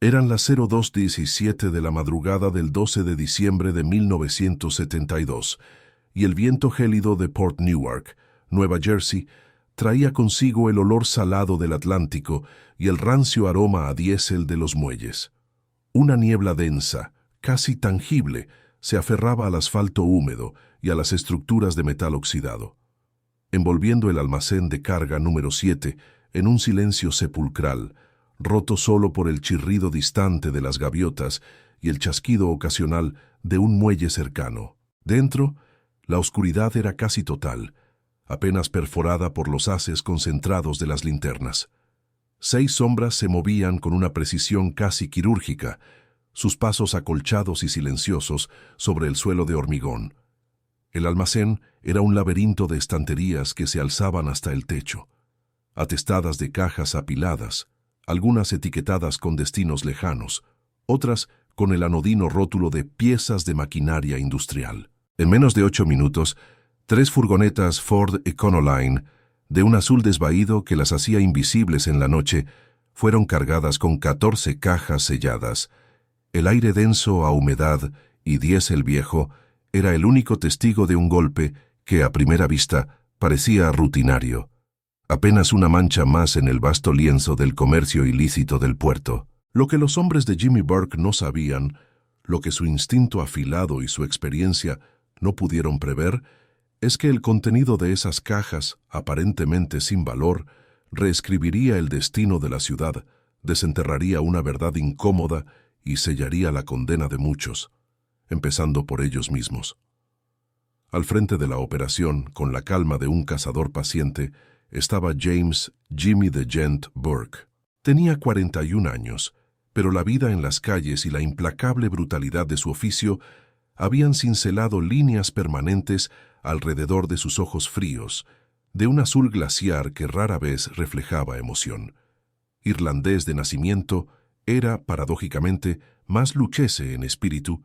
Eran las 02:17 de la madrugada del 12 de diciembre de 1972, y el viento gélido de Port Newark, Nueva Jersey, traía consigo el olor salado del Atlántico y el rancio aroma a diésel de los muelles. Una niebla densa, casi tangible, se aferraba al asfalto húmedo y a las estructuras de metal oxidado, envolviendo el almacén de carga número 7 en un silencio sepulcral, roto solo por el chirrido distante de las gaviotas y el chasquido ocasional de un muelle cercano. Dentro, la oscuridad era casi total, apenas perforada por los haces concentrados de las linternas. 6 sombras se movían con una precisión casi quirúrgica, sus pasos acolchados y silenciosos sobre el suelo de hormigón. El almacén era un laberinto de estanterías que se alzaban hasta el techo, atestadas de cajas apiladas, algunas etiquetadas con destinos lejanos, otras con el anodino rótulo de piezas de maquinaria industrial. En menos de 8 minutos, 3 furgonetas Ford Econoline, de un azul desvaído que las hacía invisibles en la noche, fueron cargadas con 14 cajas selladas. El aire denso a humedad y diésel viejo era el único testigo de un golpe que, a primera vista, parecía rutinario. Apenas una mancha más en el vasto lienzo del comercio ilícito del puerto. Lo que los hombres de Jimmy Burke no sabían, lo que su instinto afilado y su experiencia no pudieron prever, es que el contenido de esas cajas, aparentemente sin valor, reescribiría el destino de la ciudad, desenterraría una verdad incómoda y sellaría la condena de muchos, empezando por ellos mismos. Al frente de la operación, con la calma de un cazador paciente, estaba James Jimmy the Gent Burke. Tenía 41 años, pero la vida en las calles y la implacable brutalidad de su oficio habían cincelado líneas permanentes alrededor de sus ojos fríos, de un azul glaciar que rara vez reflejaba emoción. Irlandés de nacimiento, era, paradójicamente, más lucchese en espíritu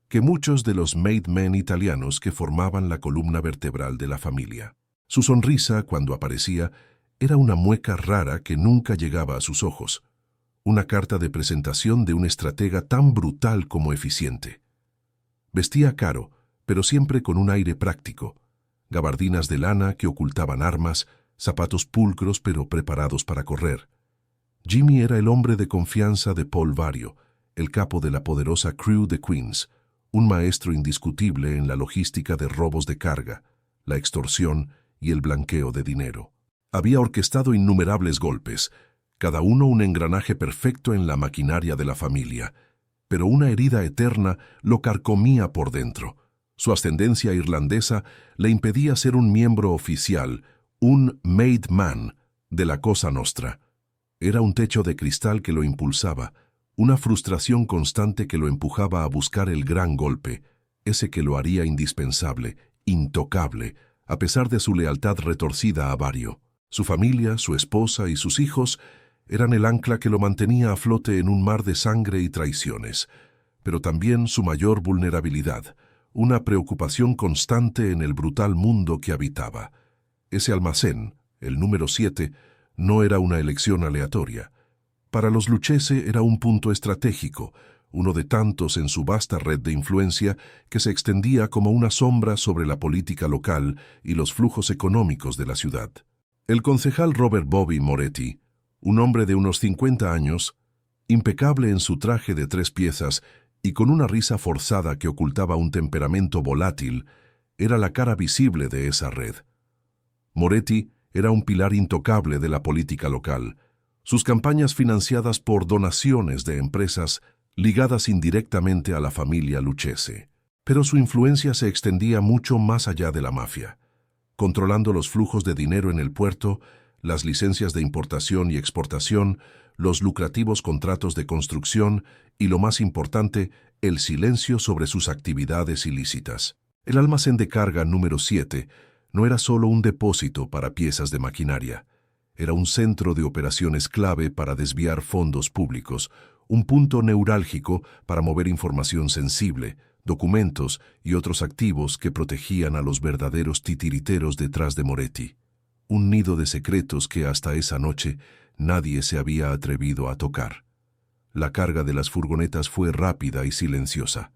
que muchos de los made men italianos que formaban la columna vertebral de la familia. Su sonrisa, cuando aparecía, era una mueca rara que nunca llegaba a sus ojos, una carta de presentación de un estratega tan brutal como eficiente. Vestía caro, pero siempre con un aire práctico, gabardinas de lana que ocultaban armas, zapatos pulcros pero preparados para correr. Jimmy era el hombre de confianza de Paul Vario, el capo de la poderosa Crew de Queens, un maestro indiscutible en la logística de robos de carga, la extorsión y el blanqueo de dinero. Había orquestado innumerables golpes, cada uno un engranaje perfecto en la maquinaria de la familia, pero una herida eterna lo carcomía por dentro. Su ascendencia irlandesa le impedía ser un miembro oficial, un made man de la Cosa Nostra. Era un techo de cristal que lo impulsaba, una frustración constante que lo empujaba a buscar el gran golpe, ese que lo haría indispensable, intocable, a pesar de su lealtad retorcida a Vario. Su familia, su esposa y sus hijos eran el ancla que lo mantenía a flote en un mar de sangre y traiciones, pero también su mayor vulnerabilidad, una preocupación constante en el brutal mundo que habitaba. Ese almacén, el número 7, no era una elección aleatoria. Para los lucchese era un punto estratégico, uno de tantos en su vasta red de influencia que se extendía como una sombra sobre la política local y los flujos económicos de la ciudad. El concejal Robert Bobby Moretti, un hombre de unos 50 años, impecable en su traje de 3 piezas y con una risa forzada que ocultaba un temperamento volátil, era la cara visible de esa red. Moretti era un pilar intocable de la política local, sus campañas financiadas por donaciones de empresas ligadas indirectamente a la familia lucchese. Pero su influencia se extendía mucho más allá de la mafia, controlando los flujos de dinero en el puerto, las licencias de importación y exportación, los lucrativos contratos de construcción y, lo más importante, el silencio sobre sus actividades ilícitas. El almacén de carga número 7 no era solo un depósito para piezas de maquinaria. Era un centro de operaciones clave para desviar fondos públicos, un punto neurálgico para mover información sensible, documentos y otros activos que protegían a los verdaderos titiriteros detrás de Moretti. Un nido de secretos que hasta esa noche nadie se había atrevido a tocar. La carga de las furgonetas fue rápida y silenciosa.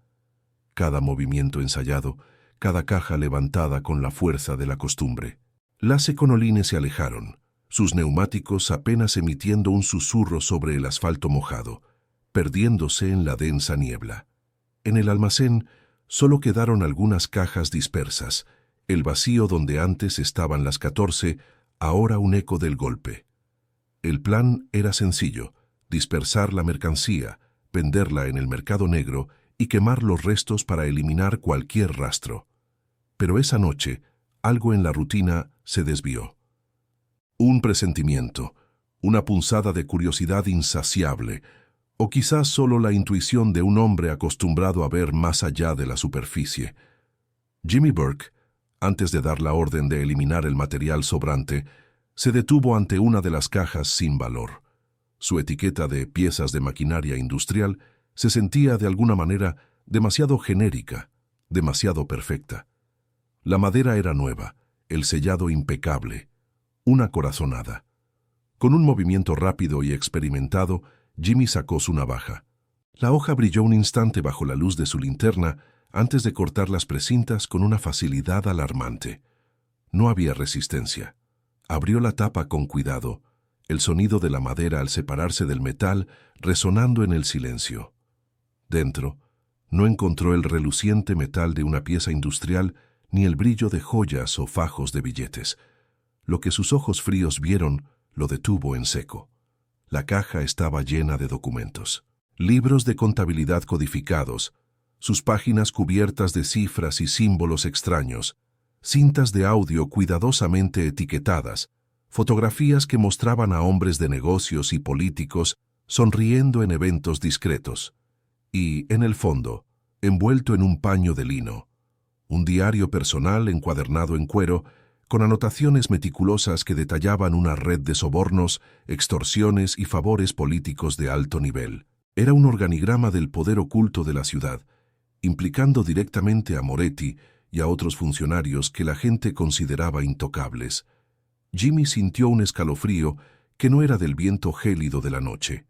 Cada movimiento ensayado, cada caja levantada con la fuerza de la costumbre. Las econolines se alejaron, sus neumáticos apenas emitiendo un susurro sobre el asfalto mojado, perdiéndose en la densa niebla. En el almacén solo quedaron algunas cajas dispersas, el vacío donde antes estaban las 14, ahora un eco del golpe. El plan era sencillo: dispersar la mercancía, venderla en el mercado negro y quemar los restos para eliminar cualquier rastro. Pero esa noche, algo en la rutina se desvió. Un presentimiento, una punzada de curiosidad insaciable, o quizás solo la intuición de un hombre acostumbrado a ver más allá de la superficie. Jimmy Burke, antes de dar la orden de eliminar el material sobrante, se detuvo ante una de las cajas sin valor. Su etiqueta de piezas de maquinaria industrial se sentía de alguna manera demasiado genérica, demasiado perfecta. La madera era nueva, el sellado impecable, una corazonada. Con un movimiento rápido y experimentado, Jimmy sacó su navaja. La hoja brilló un instante bajo la luz de su linterna antes de cortar las precintas con una facilidad alarmante. No había resistencia. Abrió la tapa con cuidado, el sonido de la madera al separarse del metal resonando en el silencio. Dentro, no encontró el reluciente metal de una pieza industrial ni el brillo de joyas o fajos de billetes. Lo que sus ojos fríos vieron lo detuvo en seco. La caja estaba llena de documentos. Libros de contabilidad codificados, sus páginas cubiertas de cifras y símbolos extraños, cintas de audio cuidadosamente etiquetadas, fotografías que mostraban a hombres de negocios y políticos sonriendo en eventos discretos. Y, en el fondo, envuelto en un paño de lino, un diario personal encuadernado en cuero, con anotaciones meticulosas que detallaban una red de sobornos, extorsiones y favores políticos de alto nivel. Era un organigrama del poder oculto de la ciudad, implicando directamente a Moretti y a otros funcionarios que la gente consideraba intocables. Jimmy sintió un escalofrío que no era del viento gélido de la noche.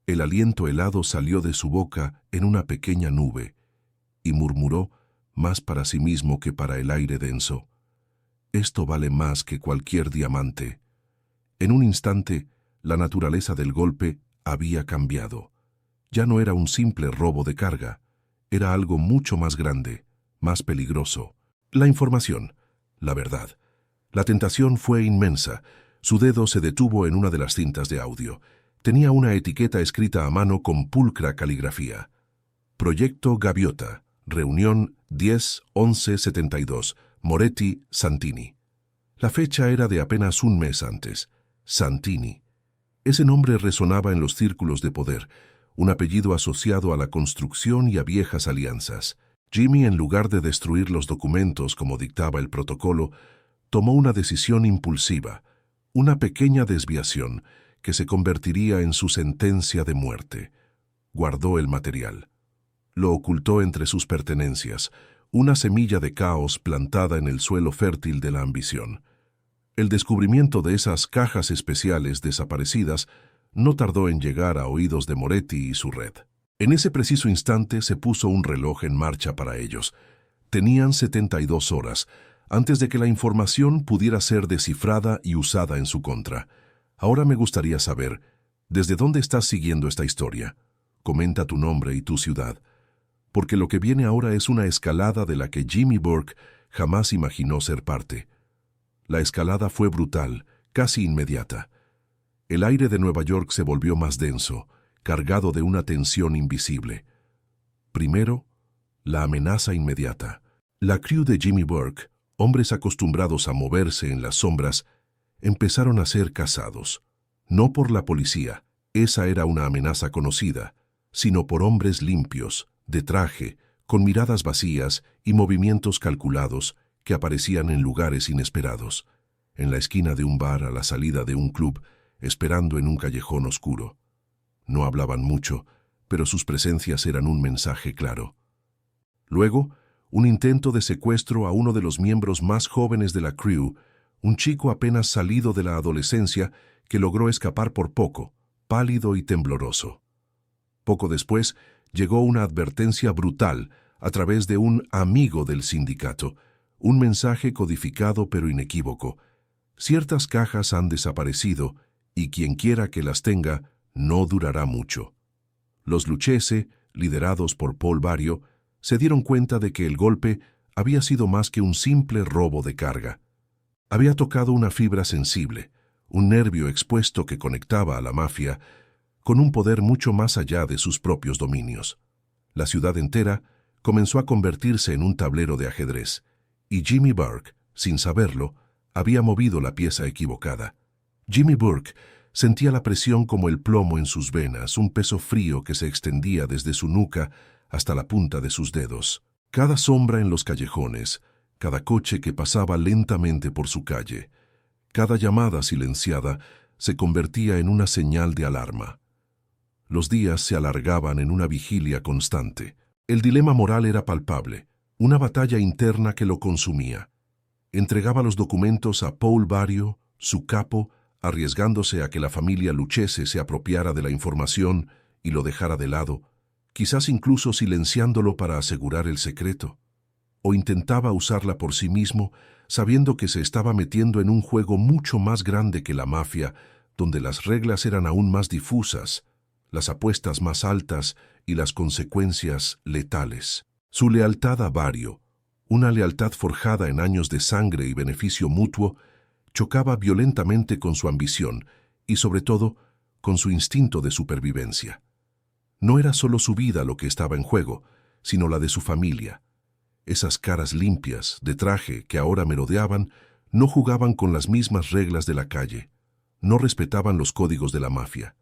El aliento helado salió de su boca en una pequeña nube, y murmuró, más para sí mismo que para el aire denso: «Esto vale más que cualquier diamante». En un instante, la naturaleza del golpe había cambiado. Ya no era un simple robo de carga, era algo mucho más grande, más peligroso. La información, la verdad. La tentación fue inmensa. Su dedo se detuvo en una de las cintas de audio. Tenía una etiqueta escrita a mano con pulcra caligrafía. Proyecto Gaviota, reunión 10-11-72, Moretti, Santini. La fecha era de apenas un mes antes. Santini. Ese nombre resonaba en los círculos de poder, un apellido asociado a la construcción y a viejas alianzas. Jimmy, en lugar de destruir los documentos como dictaba el protocolo, tomó una decisión impulsiva, una pequeña desviación que se convertiría en su sentencia de muerte. Guardó el material. Lo ocultó entre sus pertenencias, una semilla de caos plantada en el suelo fértil de la ambición. El descubrimiento de esas cajas especiales desaparecidas no tardó en llegar a oídos de Moretti y su red. En ese preciso instante se puso un reloj en marcha para ellos. Tenían 72 horas, antes de que la información pudiera ser descifrada y usada en su contra. Ahora me gustaría saber, ¿desde dónde estás siguiendo esta historia? Comenta tu nombre y tu ciudad. Porque lo que viene ahora es una escalada de la que Jimmy Burke jamás imaginó ser parte. La escalada fue brutal, casi inmediata. El aire de Nueva York se volvió más denso, cargado de una tensión invisible. Primero, la amenaza inmediata. La crew de Jimmy Burke, hombres acostumbrados a moverse en las sombras, empezaron a ser cazados. No por la policía, esa era una amenaza conocida, sino por hombres limpios, de traje, con miradas vacías y movimientos calculados que aparecían en lugares inesperados, en la esquina de un bar, a la salida de un club, esperando en un callejón oscuro. No hablaban mucho, pero sus presencias eran un mensaje claro. Luego, un intento de secuestro a uno de los miembros más jóvenes de la crew, un chico apenas salido de la adolescencia que logró escapar por poco, pálido y tembloroso. Poco después, llegó una advertencia brutal a través de un amigo del sindicato, un mensaje codificado pero inequívoco. Ciertas cajas han desaparecido y quien quiera que las tenga no durará mucho. Los Lucchese, liderados por Paul Vario, se dieron cuenta de que el golpe había sido más que un simple robo de carga. Había tocado una fibra sensible, un nervio expuesto que conectaba a la mafia con un poder mucho más allá de sus propios dominios. La ciudad entera comenzó a convertirse en un tablero de ajedrez, y Jimmy Burke, sin saberlo, había movido la pieza equivocada. Jimmy Burke sentía la presión como el plomo en sus venas, un peso frío que se extendía desde su nuca hasta la punta de sus dedos. Cada sombra en los callejones, cada coche que pasaba lentamente por su calle, cada llamada silenciada se convertía en una señal de alarma. Los días se alargaban en una vigilia constante. El dilema moral era palpable, una batalla interna que lo consumía. Entregaba los documentos a Paul Vario, su capo, arriesgándose a que la familia Lucchese se apropiara de la información y lo dejara de lado, quizás incluso silenciándolo para asegurar el secreto. O intentaba usarla por sí mismo, sabiendo que se estaba metiendo en un juego mucho más grande que la mafia, donde las reglas eran aún más difusas, las apuestas más altas y las consecuencias letales. Su lealtad a Vario, una lealtad forjada en años de sangre y beneficio mutuo, chocaba violentamente con su ambición y, sobre todo, con su instinto de supervivencia. No era solo su vida lo que estaba en juego, sino la de su familia. Esas caras limpias, de traje, que ahora merodeaban, no jugaban con las mismas reglas de la calle, no respetaban los códigos de la mafia.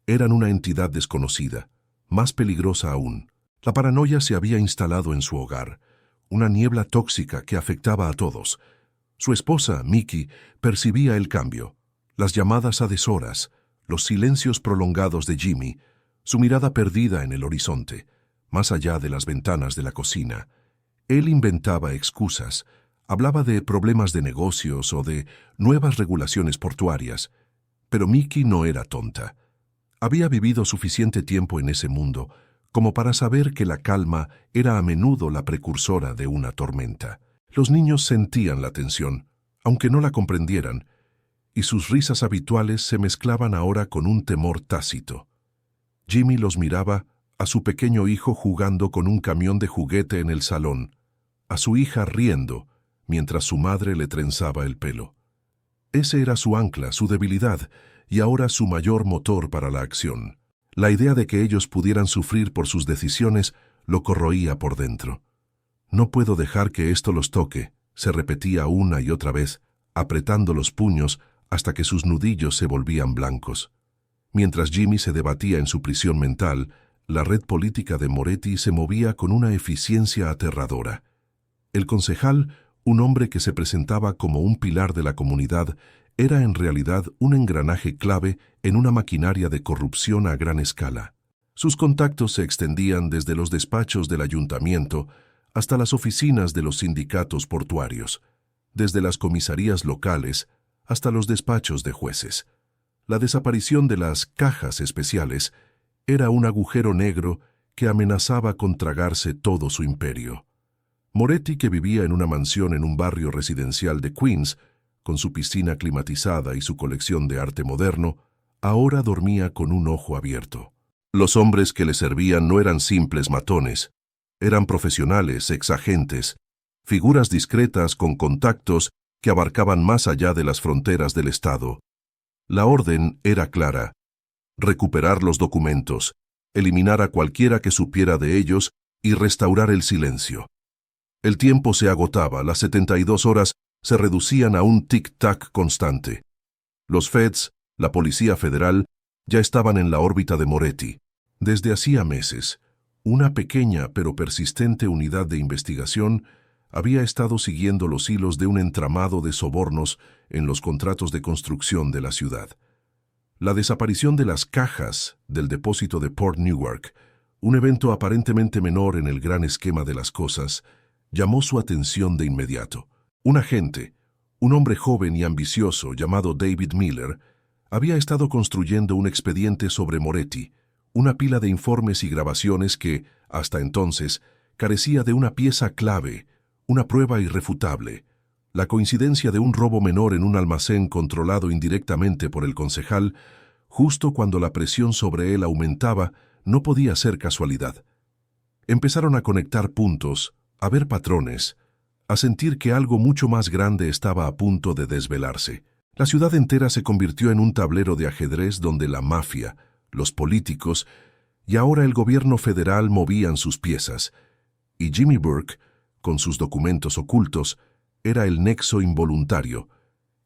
Eran una entidad desconocida, más peligrosa aún. La paranoia se había instalado en su hogar, una niebla tóxica que afectaba a todos. Su esposa, Mickey, percibía el cambio, las llamadas a deshoras, los silencios prolongados de Jimmy, su mirada perdida en el horizonte, más allá de las ventanas de la cocina. Él inventaba excusas, hablaba de problemas de negocios o de nuevas regulaciones portuarias, pero Mickey no era tonta. Había vivido suficiente tiempo en ese mundo como para saber que la calma era a menudo la precursora de una tormenta. Los niños sentían la tensión, aunque no la comprendieran, y sus risas habituales se mezclaban ahora con un temor tácito. Jimmy los miraba, a su pequeño hijo jugando con un camión de juguete en el salón, a su hija riendo, mientras su madre le trenzaba el pelo. Ese era su ancla, su debilidad, y ahora su mayor motor para la acción. La idea de que ellos pudieran sufrir por sus decisiones lo corroía por dentro. «No puedo dejar que esto los toque», se repetía una y otra vez, apretando los puños hasta que sus nudillos se volvían blancos. Mientras Jimmy se debatía en su prisión mental, la red política de Moretti se movía con una eficiencia aterradora. El concejal, un hombre que se presentaba como un pilar de la comunidad, era en realidad un engranaje clave en una maquinaria de corrupción a gran escala. Sus contactos se extendían desde los despachos del ayuntamiento hasta las oficinas de los sindicatos portuarios, desde las comisarías locales hasta los despachos de jueces. La desaparición de las cajas especiales era un agujero negro que amenazaba con tragarse todo su imperio. Moretti, que vivía en una mansión en un barrio residencial de Queens, con su piscina climatizada y su colección de arte moderno, ahora dormía con un ojo abierto. Los hombres que le servían no eran simples matones, eran profesionales, exagentes, figuras discretas con contactos que abarcaban más allá de las fronteras del Estado. La orden era clara: recuperar los documentos, eliminar a cualquiera que supiera de ellos y restaurar el silencio. El tiempo se agotaba, las 72 horas se reducían a un tic-tac constante. Los Feds, la Policía Federal, ya estaban en la órbita de Moretti. Desde hacía meses, una pequeña pero persistente unidad de investigación había estado siguiendo los hilos de un entramado de sobornos en los contratos de construcción de la ciudad. La desaparición de las cajas del depósito de Port Newark, un evento aparentemente menor en el gran esquema de las cosas, llamó su atención de inmediato. Un agente, un hombre joven y ambicioso llamado David Miller, había estado construyendo un expediente sobre Moretti, una pila de informes y grabaciones que, hasta entonces, carecía de una pieza clave, una prueba irrefutable. La coincidencia de un robo menor en un almacén controlado indirectamente por el concejal, justo cuando la presión sobre él aumentaba, no podía ser casualidad. Empezaron a conectar puntos, a ver patrones, a sentir que algo mucho más grande estaba a punto de desvelarse. La ciudad entera se convirtió en un tablero de ajedrez donde la mafia, los políticos y ahora el gobierno federal movían sus piezas, y Jimmy Burke, con sus documentos ocultos, era el nexo involuntario,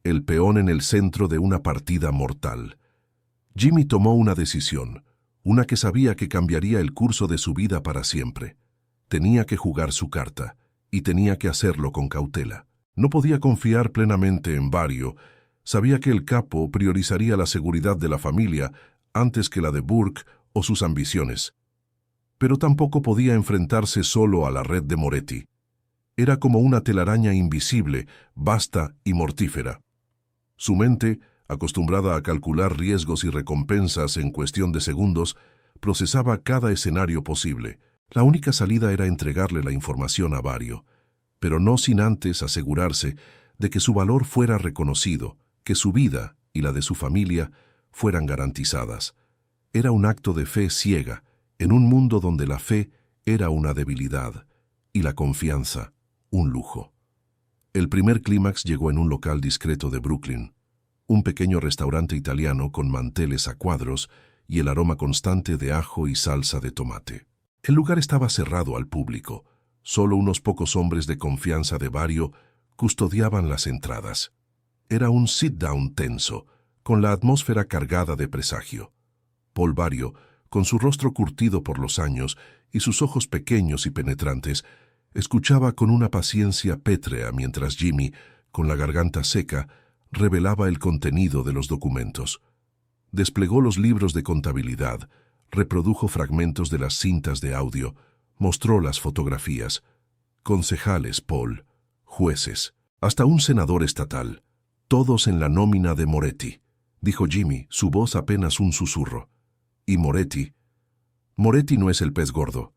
el peón en el centro de una partida mortal. Jimmy tomó una decisión, una que sabía que cambiaría el curso de su vida para siempre. Tenía que jugar su carta, y tenía que hacerlo con cautela. No podía confiar plenamente en Vario. Sabía que el capo priorizaría la seguridad de la familia antes que la de Burke o sus ambiciones. Pero tampoco podía enfrentarse solo a la red de Moretti. Era como una telaraña invisible, vasta y mortífera. Su mente, acostumbrada a calcular riesgos y recompensas en cuestión de segundos, procesaba cada escenario posible. La única salida era entregarle la información a Vario, pero no sin antes asegurarse de que su valor fuera reconocido, que su vida y la de su familia fueran garantizadas. Era un acto de fe ciega, en un mundo donde la fe era una debilidad y la confianza un lujo. El primer clímax llegó en un local discreto de Brooklyn, un pequeño restaurante italiano con manteles a cuadros y el aroma constante de ajo y salsa de tomate. El lugar estaba cerrado al público. Solo unos pocos hombres de confianza de Vario custodiaban las entradas. Era un sit-down tenso, con la atmósfera cargada de presagio. Paul Vario, con su rostro curtido por los años y sus ojos pequeños y penetrantes, escuchaba con una paciencia pétrea mientras Jimmy, con la garganta seca, revelaba el contenido de los documentos. Desplegó los libros de contabilidad, reprodujo fragmentos de las cintas de audio, mostró las fotografías. Concejales, Paul, jueces, hasta un senador estatal, todos en la nómina de Moretti, dijo Jimmy, su voz apenas un susurro. ¿Y Moretti? Moretti no es el pez gordo.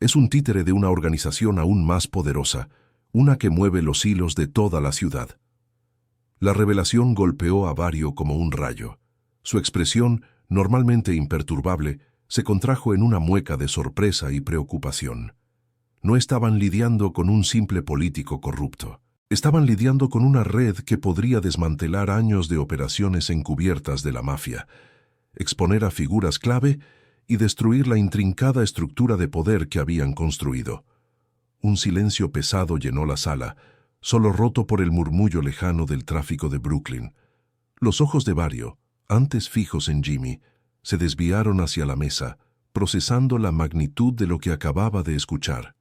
Es un títere de una organización aún más poderosa, una que mueve los hilos de toda la ciudad. La revelación golpeó a Vario como un rayo. Su expresión, normalmente imperturbable, se contrajo en una mueca de sorpresa y preocupación. No estaban lidiando con un simple político corrupto. Estaban lidiando con una red que podría desmantelar años de operaciones encubiertas de la mafia, exponer a figuras clave y destruir la intrincada estructura de poder que habían construido. Un silencio pesado llenó la sala, solo roto por el murmullo lejano del tráfico de Brooklyn. Los ojos de Vario, antes fijos en Jimmy, se desviaron hacia la mesa, procesando la magnitud de lo que acababa de escuchar.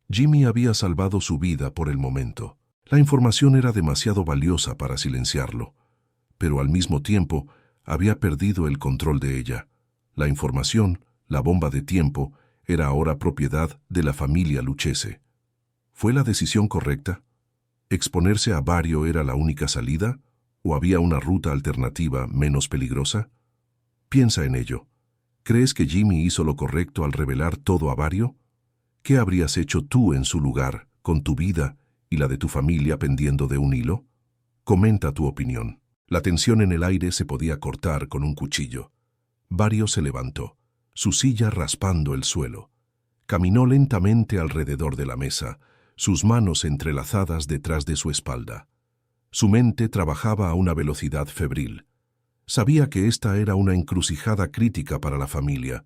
Jimmy había salvado su vida por el momento. La información era demasiado valiosa para silenciarlo, pero al mismo tiempo había perdido el control de ella. La información, la bomba de tiempo, era ahora propiedad de la familia Lucchese. ¿Fue la decisión correcta? ¿Exponerse a Vario era la única salida? ¿O había una ruta alternativa menos peligrosa? Piensa en ello. ¿Crees que Jimmy hizo lo correcto al revelar todo a Vario? ¿Qué habrías hecho tú en su lugar, con tu vida y la de tu familia pendiendo de un hilo? Comenta tu opinión. La tensión en el aire se podía cortar con un cuchillo. Vario se levantó, su silla raspando el suelo. Caminó lentamente alrededor de la mesa, sus manos entrelazadas detrás de su espalda. Su mente trabajaba a una velocidad febril. Sabía que esta era una encrucijada crítica para la familia.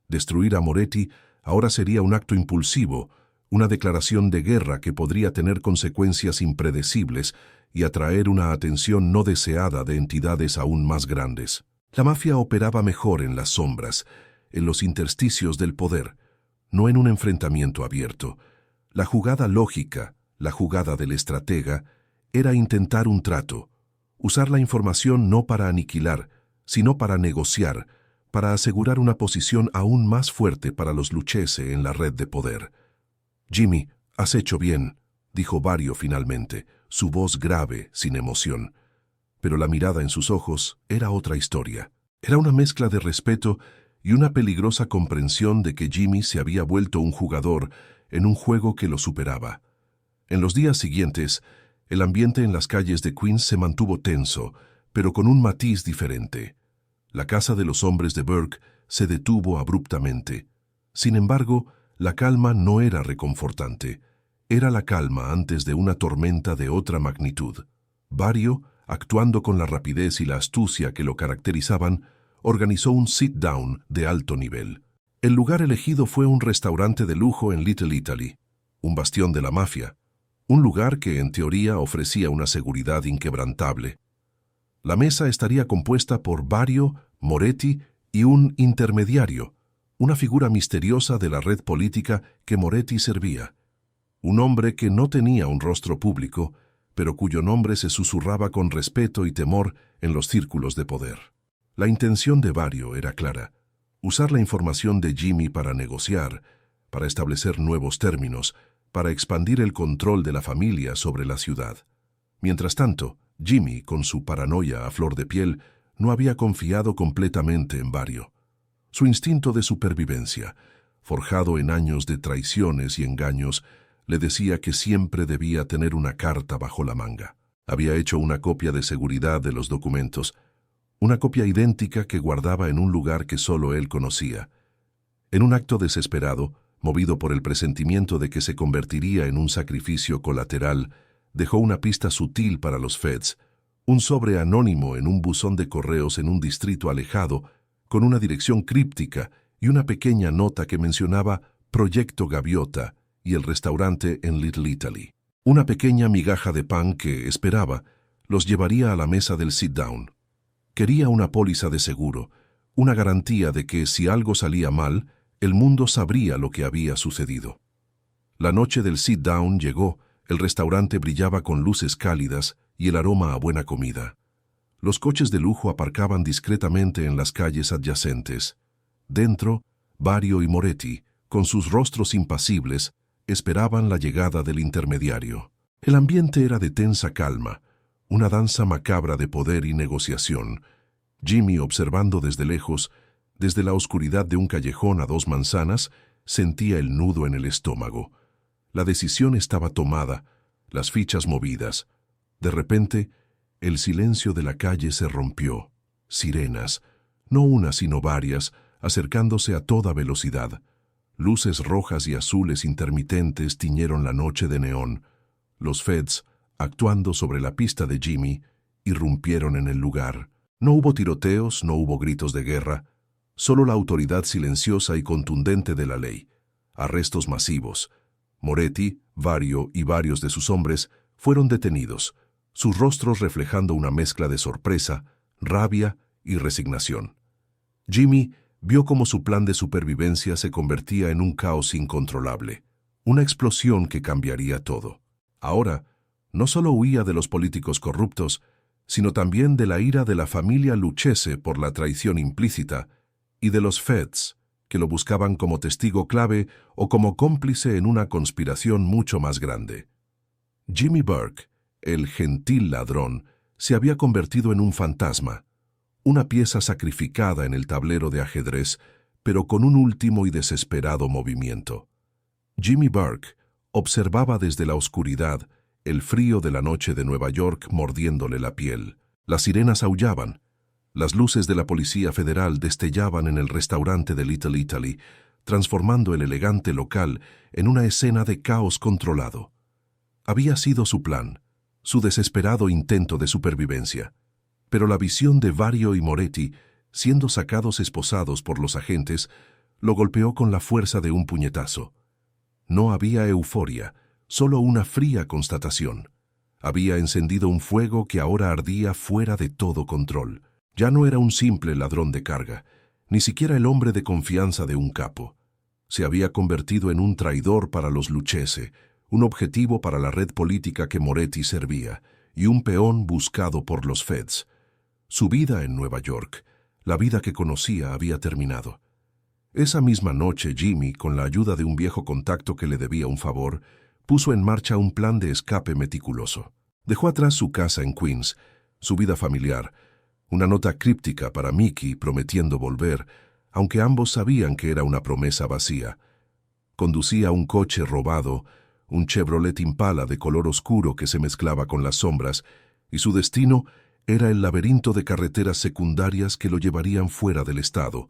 Destruir a Moretti ahora sería un acto impulsivo, una declaración de guerra que podría tener consecuencias impredecibles y atraer una atención no deseada de entidades aún más grandes. La mafia operaba mejor en las sombras, en los intersticios del poder, no en un enfrentamiento abierto. La jugada lógica, la jugada del estratega, era intentar un trato, usar la información no para aniquilar, sino para negociar, para asegurar una posición aún más fuerte para los Lucchese en la red de poder. «Jimmy, has hecho bien», dijo Vario finalmente, su voz grave, sin emoción. Pero la mirada en sus ojos era otra historia. Era una mezcla de respeto y una peligrosa comprensión de que Jimmy se había vuelto un jugador en un juego que lo superaba. En los días siguientes, el ambiente en las calles de Queens se mantuvo tenso, pero con un matiz diferente. La casa de los hombres de Burke se detuvo abruptamente. Sin embargo, la calma no era reconfortante. Era la calma antes de una tormenta de otra magnitud. Barrio, actuando con la rapidez y la astucia que lo caracterizaban, organizó un sit-down de alto nivel. El lugar elegido fue un restaurante de lujo en Little Italy, un bastión de la mafia, un lugar que en teoría ofrecía una seguridad inquebrantable. La mesa estaría compuesta por Barrio, Moretti y un intermediario, una figura misteriosa de la red política que Moretti servía. Un hombre que no tenía un rostro público, pero cuyo nombre se susurraba con respeto y temor en los círculos de poder. La intención de Barrio era clara: usar la información de Jimmy para negociar, para establecer nuevos términos, para expandir el control de la familia sobre la ciudad. Mientras tanto, Jimmy, con su paranoia a flor de piel, no había confiado completamente en Barrio. Su instinto de supervivencia, forjado en años de traiciones y engaños, le decía que siempre debía tener una carta bajo la manga. Había hecho una copia de seguridad de los documentos, una copia idéntica que guardaba en un lugar que solo él conocía. En un acto desesperado, movido por el presentimiento de que se convertiría en un sacrificio colateral, dejó una pista sutil para los Feds, un sobre anónimo en un buzón de correos en un distrito alejado, con una dirección críptica y una pequeña nota que mencionaba Proyecto Gaviota y el restaurante en Little Italy. Una pequeña migaja de pan que, esperaba, los llevaría a la mesa del sit-down. Quería una póliza de seguro, una garantía de que si algo salía mal, el mundo sabría lo que había sucedido. La noche del sit-down llegó, el restaurante brillaba con luces cálidas y el aroma a buena comida. Los coches de lujo aparcaban discretamente en las calles adyacentes. Dentro, Barrio y Moretti, con sus rostros impasibles, esperaban la llegada del intermediario. El ambiente era de tensa calma, una danza macabra de poder y negociación. Jimmy, observando desde lejos, desde la oscuridad de un callejón a 2 manzanas, sentía el nudo en el estómago. La decisión estaba tomada, las fichas movidas. De repente, el silencio de la calle se rompió. Sirenas, no una sino varias, acercándose a toda velocidad. Luces rojas y azules intermitentes tiñeron la noche de neón. Los Feds, actuando sobre la pista de Jimmy, irrumpieron en el lugar. No hubo tiroteos, no hubo gritos de guerra, solo la autoridad silenciosa y contundente de la ley. Arrestos masivos. Moretti, Barrio y varios de sus hombres fueron detenidos, sus rostros reflejando una mezcla de sorpresa, rabia y resignación. Jimmy vio cómo su plan de supervivencia se convertía en un caos incontrolable, una explosión que cambiaría todo. Ahora, no solo huía de los políticos corruptos, sino también de la ira de la familia Lucchese por la traición implícita y de los Feds, que lo buscaban como testigo clave o como cómplice en una conspiración mucho más grande. Jimmy Burke, el gentil ladrón, se había convertido en un fantasma, una pieza sacrificada en el tablero de ajedrez, pero con un último y desesperado movimiento. Jimmy Burke observaba desde la oscuridad el frío de la noche de Nueva York mordiéndole la piel. Las sirenas aullaban. Las luces de la Policía Federal destellaban en el restaurante de Little Italy, transformando el elegante local en una escena de caos controlado. Había sido su plan, su desesperado intento de supervivencia. Pero la visión de Barrio y Moretti, siendo sacados esposados por los agentes, lo golpeó con la fuerza de un puñetazo. No había euforia, solo una fría constatación. Había encendido un fuego que ahora ardía fuera de todo control. Ya no era un simple ladrón de carga, ni siquiera el hombre de confianza de un capo. Se había convertido en un traidor para los Lucchese, un objetivo para la red política que Moretti servía, y un peón buscado por los Feds. Su vida en Nueva York, la vida que conocía, había terminado. Esa misma noche Jimmy, con la ayuda de un viejo contacto que le debía un favor, puso en marcha un plan de escape meticuloso. Dejó atrás su casa en Queens, su vida familiar, una nota críptica para Mickey prometiendo volver, aunque ambos sabían que era una promesa vacía. Conducía un coche robado, un Chevrolet Impala de color oscuro que se mezclaba con las sombras, y su destino era el laberinto de carreteras secundarias que lo llevarían fuera del estado,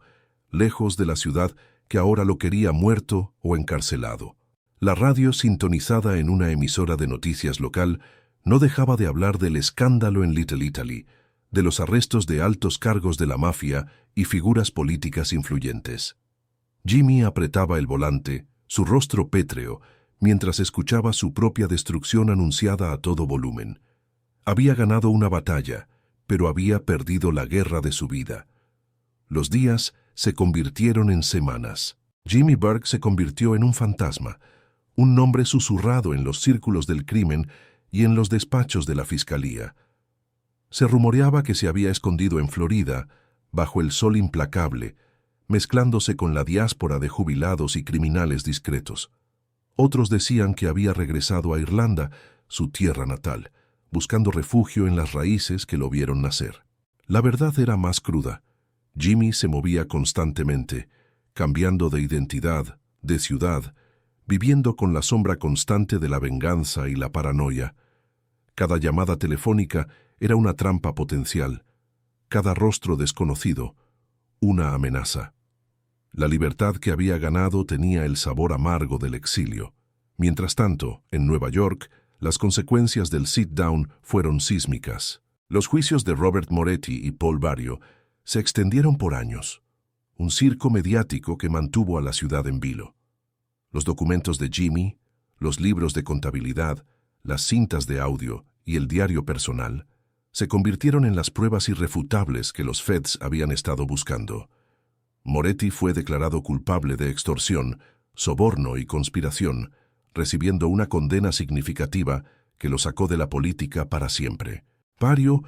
lejos de la ciudad que ahora lo quería muerto o encarcelado. La radio, sintonizada en una emisora de noticias local, no dejaba de hablar del escándalo en Little Italy, de los arrestos de altos cargos de la mafia y figuras políticas influyentes. Jimmy apretaba el volante, su rostro pétreo, mientras escuchaba su propia destrucción anunciada a todo volumen. Había ganado una batalla, pero había perdido la guerra de su vida. Los días se convirtieron en semanas. Jimmy Burke se convirtió en un fantasma, un nombre susurrado en los círculos del crimen y en los despachos de la fiscalía. Se rumoreaba que se había escondido en Florida, bajo el sol implacable, mezclándose con la diáspora de jubilados y criminales discretos. Otros decían que había regresado a Irlanda, su tierra natal, buscando refugio en las raíces que lo vieron nacer. La verdad era más cruda. Jimmy se movía constantemente, cambiando de identidad, de ciudad, viviendo con la sombra constante de la venganza y la paranoia. Cada llamada telefónica era una trampa potencial, cada rostro desconocido, una amenaza. La libertad que había ganado tenía el sabor amargo del exilio. Mientras tanto, en Nueva York, las consecuencias del sit-down fueron sísmicas. Los juicios de Robert Moretti y Paul Barrio se extendieron por años, un circo mediático que mantuvo a la ciudad en vilo. Los documentos de Jimmy, los libros de contabilidad, las cintas de audio y el diario personal se convirtieron en las pruebas irrefutables que los feds habían estado buscando. Moretti fue declarado culpable de extorsión, soborno y conspiración, recibiendo una condena significativa que lo sacó de la política para siempre. Barrio,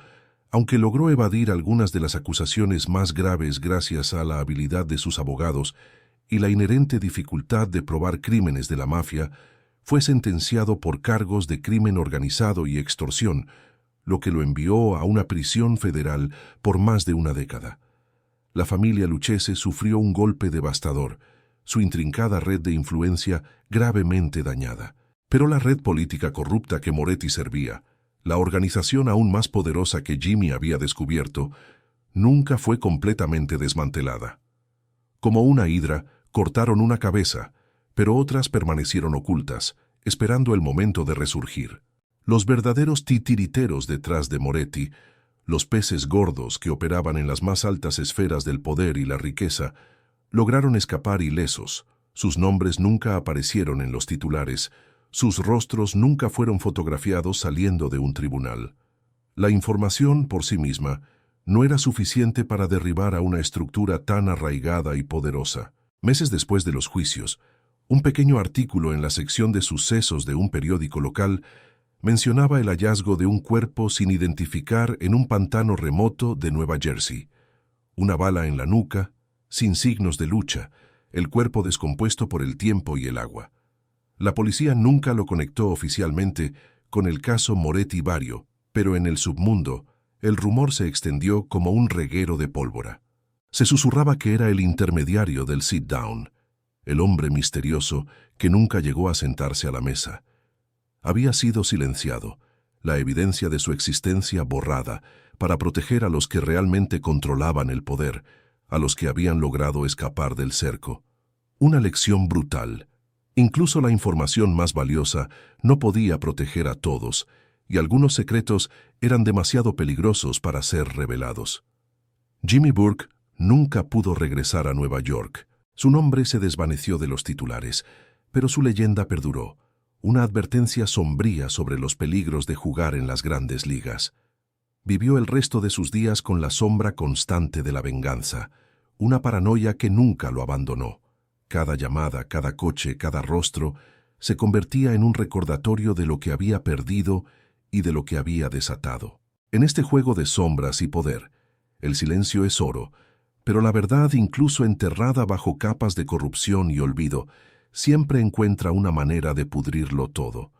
aunque logró evadir algunas de las acusaciones más graves gracias a la habilidad de sus abogados y la inherente dificultad de probar crímenes de la mafia, fue sentenciado por cargos de crimen organizado y extorsión, lo que lo envió a una prisión federal por más de una década. La familia Lucchese sufrió un golpe devastador, su intrincada red de influencia gravemente dañada. Pero la red política corrupta que Moretti servía, la organización aún más poderosa que Jimmy había descubierto, nunca fue completamente desmantelada. Como una hidra, cortaron una cabeza, pero otras permanecieron ocultas, esperando el momento de resurgir. Los verdaderos titiriteros detrás de Moretti, los peces gordos que operaban en las más altas esferas del poder y la riqueza, lograron escapar ilesos. Sus nombres nunca aparecieron en los titulares, sus rostros nunca fueron fotografiados saliendo de un tribunal. La información por sí misma no era suficiente para derribar a una estructura tan arraigada y poderosa. Meses después de los juicios, un pequeño artículo en la sección de sucesos de un periódico local mencionaba el hallazgo de un cuerpo sin identificar en un pantano remoto de Nueva Jersey. Una bala en la nuca, sin signos de lucha, el cuerpo descompuesto por el tiempo y el agua. La policía nunca lo conectó oficialmente con el caso Moretti Barrio, pero en el submundo, el rumor se extendió como un reguero de pólvora. Se susurraba que era el intermediario del sit-down, el hombre misterioso que nunca llegó a sentarse a la mesa. Había sido silenciado, la evidencia de su existencia borrada, para proteger a los que realmente controlaban el poder, a los que habían logrado escapar del cerco. Una lección brutal. Incluso la información más valiosa no podía proteger a todos, y algunos secretos eran demasiado peligrosos para ser revelados. Jimmy Burke nunca pudo regresar a Nueva York. Su nombre se desvaneció de los titulares, pero su leyenda perduró, una advertencia sombría sobre los peligros de jugar en las grandes ligas. Vivió el resto de sus días con la sombra constante de la venganza, una paranoia que nunca lo abandonó. Cada llamada, cada coche, cada rostro se convertía en un recordatorio de lo que había perdido y de lo que había desatado. En este juego de sombras y poder, el silencio es oro, pero la verdad, incluso enterrada bajo capas de corrupción y olvido, siempre encuentra una manera de pudrirlo todo.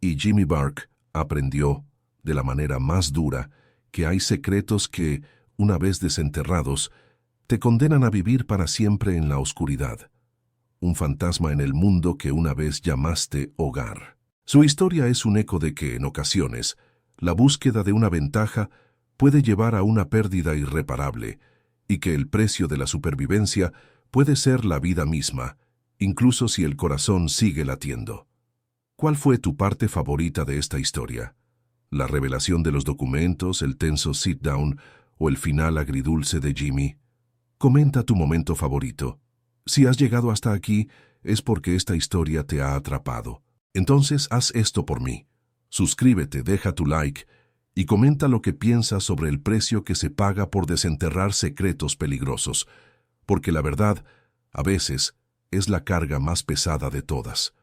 Y Jimmy Burke aprendió, de la manera más dura, que hay secretos que, una vez desenterrados, te condenan a vivir para siempre en la oscuridad. Un fantasma en el mundo que una vez llamaste hogar. Su historia es un eco de que, en ocasiones, la búsqueda de una ventaja puede llevar a una pérdida irreparable y que el precio de la supervivencia puede ser la vida misma, incluso si el corazón sigue latiendo. ¿Cuál fue tu parte favorita de esta historia? ¿La revelación de los documentos, el tenso sit-down o el final agridulce de Jimmy? Comenta tu momento favorito. Si has llegado hasta aquí, es porque esta historia te ha atrapado. Entonces haz esto por mí. Suscríbete, deja tu like y comenta lo que piensas sobre el precio que se paga por desenterrar secretos peligrosos, porque la verdad, a veces, es la carga más pesada de todas.